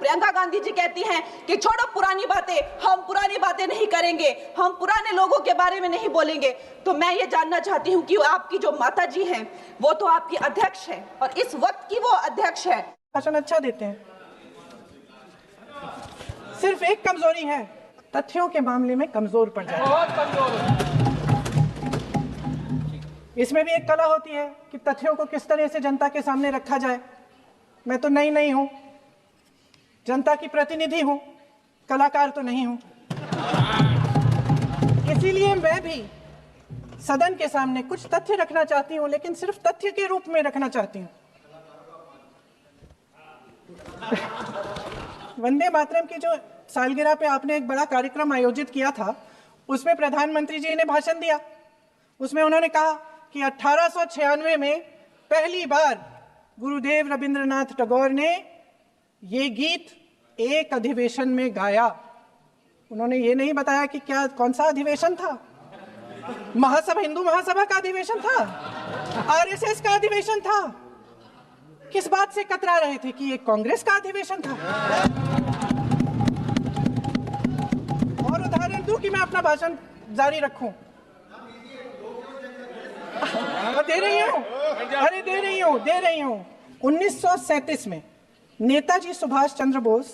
प्रियंका गांधी जी कहती हैं कि छोड़ो पुरानी बातें, हम पुरानी बातें नहीं करेंगे, हम पुराने लोगों के बारे में नहीं बोलेंगे। तो मैं ये जानना चाहती हूँ कि आपकी जो माता जी हैं वो तो आपकी अध्यक्ष है और इस वक्त की वो अध्यक्ष है। भाषण अच्छा देते हैं, सिर्फ एक कमजोरी है, तथ्यों के मामले में कमजोर पड़ जाते हैं। इसमें भी एक कला होती है कि तथ्यों को किस तरह से जनता के सामने रखा जाए। मैं तो नई नहीं हूं, जनता की प्रतिनिधि हूं, कलाकार तो नहीं हूं। इसीलिए मैं भी सदन के सामने कुछ तथ्य रखना चाहती हूं, लेकिन सिर्फ तथ्य के रूप में रखना चाहती हूं। वंदे मातरम की जो सालगिरह पे आपने एक बड़ा कार्यक्रम आयोजित किया था, उसमें प्रधानमंत्री जी ने भाषण दिया। उसमें उन्होंने कहा कि 1896 में पहली बार गुरुदेव रविंद्रनाथ टैगोर ने ये गीत एक अधिवेशन में गाया। उन्होंने ये नहीं बताया कि क्या कौन सा अधिवेशन था, महासभा, हिंदू महासभा का अधिवेशन था, आरएसएस का अधिवेशन था, किस बात से कतरा रहे थे कि ये कांग्रेस का अधिवेशन था। और उदाहरण दूं कि मैं अपना भाषण जारी रखूं, दे रही हूं। 1937 में नेताजी सुभाष चंद्र बोस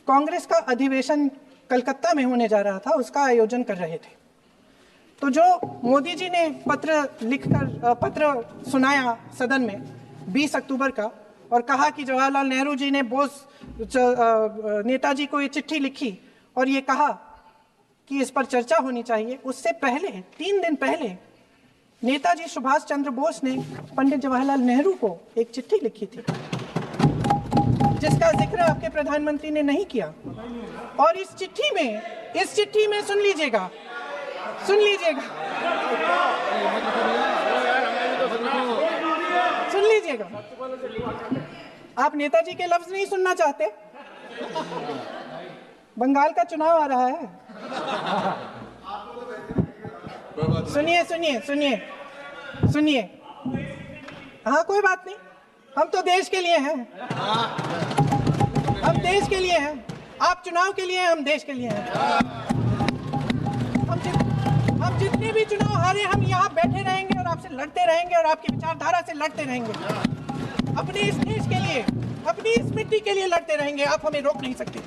कांग्रेस का अधिवेशन कलकत्ता में होने जा रहा था, उसका आयोजन कर रहे थे। तो जो मोदी जी ने पत्र सुनाया सदन में 20 अक्टूबर का और कहा कि जवाहरलाल नेहरू जी ने नेताजी को ये चिट्ठी लिखी और ये कहा कि इस पर चर्चा होनी चाहिए, उससे पहले 3 दिन पहले नेताजी सुभाष चंद्र बोस ने पंडित जवाहरलाल नेहरू को एक चिट्ठी लिखी थी, जिसका जिक्र आपके प्रधानमंत्री ने नहीं किया। और इस चिट्ठी में सुन लीजिएगा, आप नेताजी के लफ्ज नहीं सुनना चाहते? बंगाल का चुनाव आ रहा है, सुनिए। हाँ, कोई बात नहीं, हम तो देश के लिए हैं, आप चुनाव के लिए हैं, हम देश के लिए हैं। हम जितने भी चुनाव हारे, हम यहाँ बैठे रहेंगे और आपसे लड़ते रहेंगे और आपकी विचारधारा से लड़ते रहेंगे, अपने इस देश के लिए, अपनी इस मिट्टी के लिए लड़ते रहेंगे। आप हमें रोक नहीं सकते।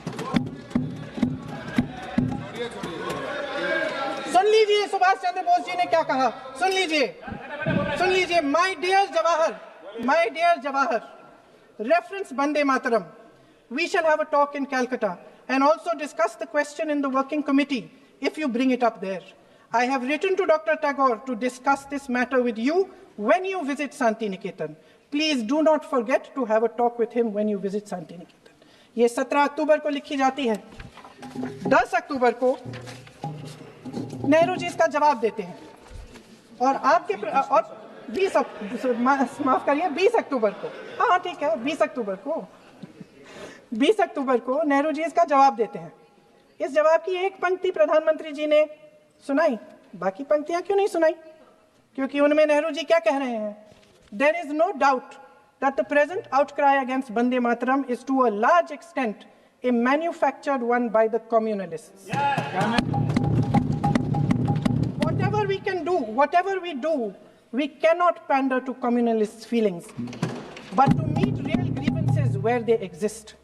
सुन लीजिए सुभाष चंद्र बोस जी ने क्या कहा, सुन लीजिए। My dear Jawahar, reference Vande Mataram, we shall have a talk in Calcutta and also discuss the question in the working committee if you bring it up there. I have written to Dr. Tagore to discuss this matter with you when you visit Santiniketan. Please do not forget to have a talk with him when you visit Santiniketan. ये 17 अक्टूबर को लिखी जाती है। 10 अक्टूबर को नेहरू जी इसका जवाब देते हैं और और 20 अक्टूबर को, हाँ ठीक है, 20 अक्टूबर को नेहरू जी इसका जवाब देते हैं। इस जवाब की एक पंक्ति प्रधानमंत्री जी ने सुनाई, बाकी पंक्तियां क्यों नहीं सुनाई? क्योंकि उनमें नेहरू जी क्या कह रहे हैं? There is no doubt that the present outcry against Vande Mataram is to a large extent a manufactured one by the communalists. Whatever we do, we cannot pander to communalists' feelings, but to meet real grievances where they exist.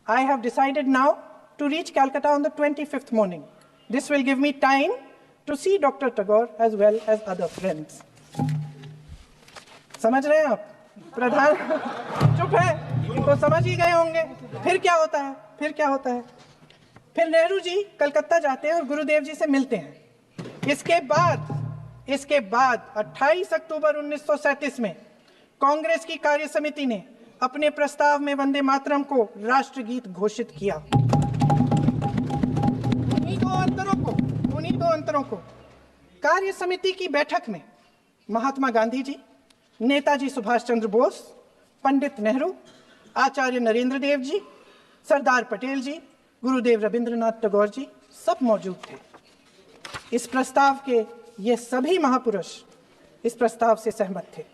I have decided now to reach Calcutta on the 25th morning. This will give me time to see Dr. Tagore as well as other friends. समझ रहे हैं आप? प्रधान चुप है तो समझ ही गए होंगे। फिर क्या होता है? फिर नेहरू जी कलकत्ता जाते हैं और गुरुदेव जी से मिलते हैं। इसके बाद 28 अक्टूबर 1937 में कांग्रेस की कार्य समिति ने अपने प्रस्ताव में वंदे मातरम को राष्ट्रगीत घोषित किया। उन्हीं दो अंतरों को कार्य समिति की बैठक में महात्मा गांधी जी, नेताजी सुभाष चंद्र बोस, पंडित नेहरू, आचार्य नरेंद्र देव जी, सरदार पटेल जी, गुरुदेव रविंद्रनाथ टैगोर जी सब मौजूद थे। इस प्रस्ताव के ये सभी महापुरुष इस प्रस्ताव से सहमत थे।